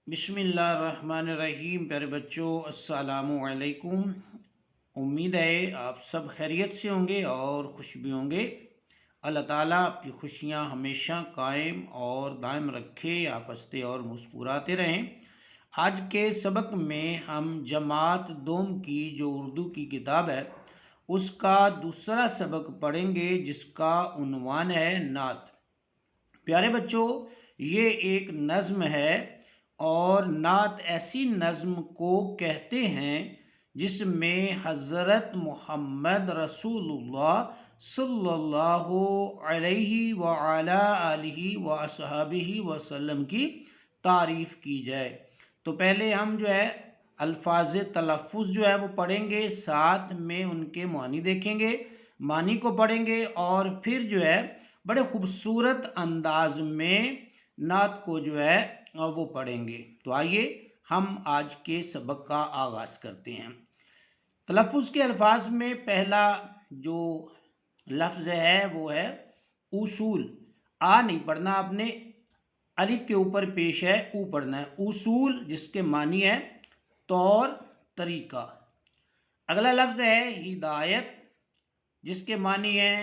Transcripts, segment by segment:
بسم اللہ الرحمن الرحیم۔ پیارے بچوں، السلام علیکم۔ امید ہے آپ سب خیریت سے ہوں گے اور خوش بھی ہوں گے۔ اللہ تعالیٰ آپ کی خوشیاں ہمیشہ قائم اور دائم رکھے، آپ ہنستے اور مسکراتے رہیں۔ آج کے سبق میں ہم جماعت دوم کی جو اردو کی کتاب ہے اس کا دوسرا سبق پڑھیں گے، جس کا عنوان ہے نعت۔ پیارے بچوں، یہ ایک نظم ہے اور نعت ایسی نظم کو کہتے ہیں جس میں حضرت محمد رسول اللہ صلی اللہ علیہ وعلی آلہ وصحبہ وسلم کی تعریف کی جائے۔ تو پہلے ہم الفاظ تلفظ وہ پڑھیں گے، ساتھ میں ان کے معنی دیکھیں گے، معنی کو پڑھیں گے، اور پھر بڑے خوبصورت انداز میں نعت کو وہ پڑھیں گے۔ تو آئیے ہم آج کے سبق کا آغاز کرتے ہیں۔ تلفظ کے الفاظ میں پہلا جو لفظ ہے وہ ہے اصول۔ آ نہیں پڑھنا آپ نے، الف کے اوپر پیش ہے، او پڑھنا ہے۔ اصول جس کے معنی ہے طور طریقہ۔ اگلا لفظ ہے ہدایت، جس کے معنی ہے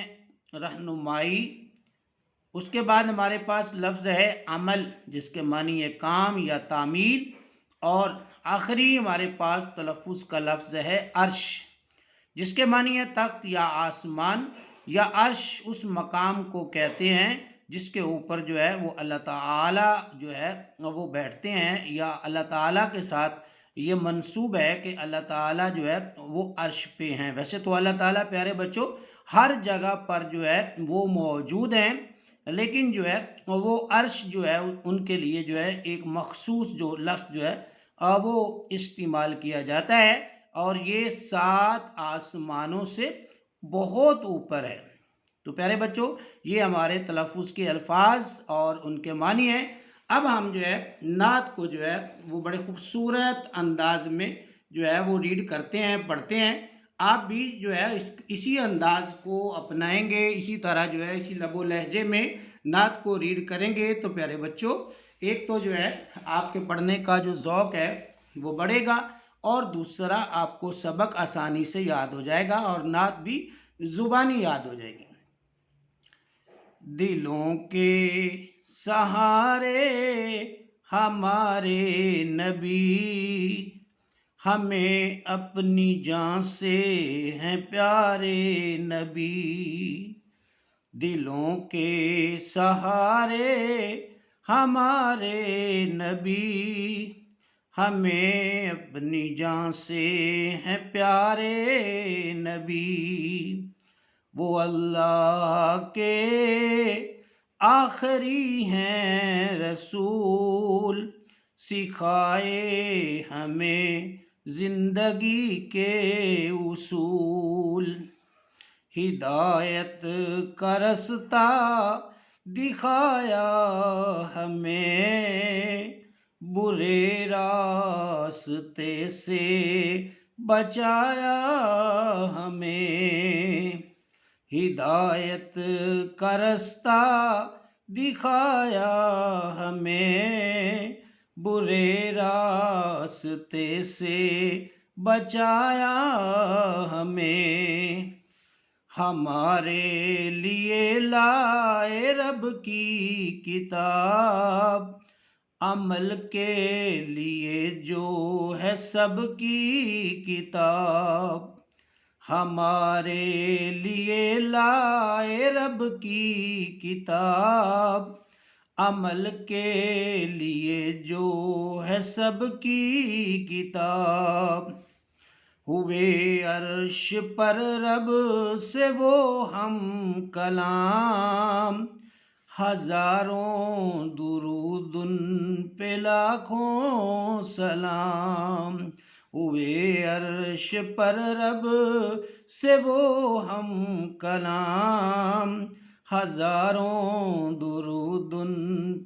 رہنمائی۔ اس کے بعد ہمارے پاس لفظ ہے عمل، جس کے معنی ہے کام یا تعمیل۔ اور آخری ہمارے پاس تلفظ کا لفظ ہے عرش، جس کے معنی ہے تخت یا آسمان، یا عرش اس مقام کو کہتے ہیں جس کے اوپر وہ اللہ تعالیٰ وہ بیٹھتے ہیں، یا اللہ تعالیٰ کے ساتھ یہ منسوب ہے کہ اللہ تعالیٰ وہ عرش پہ ہیں۔ ویسے تو اللہ تعالیٰ پیارے بچوں ہر جگہ پر وہ موجود ہیں، لیکن وہ عرش ان کے لیے ایک مخصوص جو لفظ وہ استعمال کیا جاتا ہے، اور یہ 7 آسمانوں سے بہت اوپر ہے۔ تو پیارے بچوں، یہ ہمارے تلفظ کے الفاظ اور ان کے معنی ہیں۔ اب ہم نعت کو وہ بڑے خوبصورت انداز میں وہ ریڈ کرتے ہیں، پڑھتے ہیں۔ آپ بھی اسی انداز کو اپنائیں گے، اسی طرح اسی لب و لہجے میں نعت کو ریڈ کریں گے تو پیارے بچوں ایک تو آپ کے پڑھنے کا جو ذوق ہے وہ بڑھے گا، اور دوسرا آپ کو سبق آسانی سے یاد ہو جائے گا اور نعت بھی زبانی یاد ہو جائے گی۔ دلوں کے سہارے ہمارے نبی، ہمیں اپنی جان سے ہیں پیارے نبی۔ دلوں کے سہارے ہمارے نبی، ہمیں اپنی جان سے ہیں پیارے نبی۔ وہ اللہ کے آخری ہیں رسول، سکھائے ہمیں زندگی کے اصول۔ ہدایت کا رستہ دکھایا ہمیں، برے راستے سے بچایا ہمیں۔ ہدایت کا رستہ دکھایا ہمیں، برے راستے سے بچایا ہمیں۔ ہمارے لیے لائے رب کی کتاب، عمل کے لیے جو ہے سب کی کتاب۔ ہمارے لیے لائے رب کی کتاب، عمل کے لیے جو ہے سب کی کتاب۔ ہوئے عرش پر رب سے وہ ہم کلام، ہزاروں درود ان پہ لاکھوں سلام۔ ہوئے عرش پر رب سے وہ ہم کلام، ہزاروں درود ان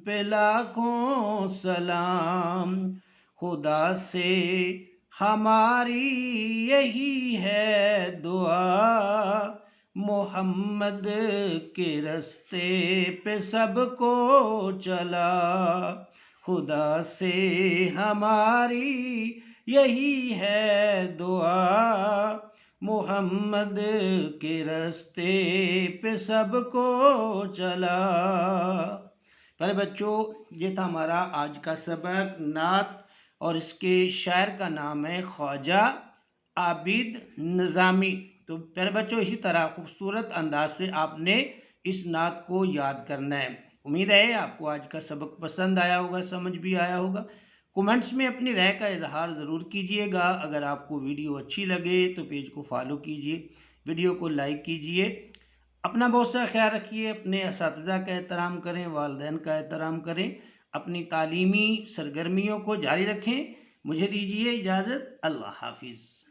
پہ لاکھوں سلام۔ خدا سے ہماری یہی ہے دعا، محمد کے رستے پہ سب کو چلا۔ خدا سے ہماری یہی ہے دعا، محمد کے راستے پہ سب کو چلا۔ پہلے بچوں، یہ تھا ہمارا آج کا سبق نعت، اور اس کے شاعر کا نام ہے خواجہ عابد نظامی۔ تو پیارے بچوں، اسی طرح خوبصورت انداز سے آپ نے اس نعت کو یاد کرنا ہے۔ امید ہے آپ کو آج کا سبق پسند آیا ہوگا، سمجھ بھی آیا ہوگا۔ کومنٹس میں اپنی رائے کا اظہار ضرور کیجئے گا۔ اگر آپ کو ویڈیو اچھی لگے تو پیج کو فالو کیجئے، ویڈیو کو لائک کیجئے۔ اپنا بہت سا خیال رکھیے، اپنے اساتذہ کا احترام کریں، والدین کا احترام کریں، اپنی تعلیمی سرگرمیوں کو جاری رکھیں۔ مجھے دیجئے اجازت، اللہ حافظ۔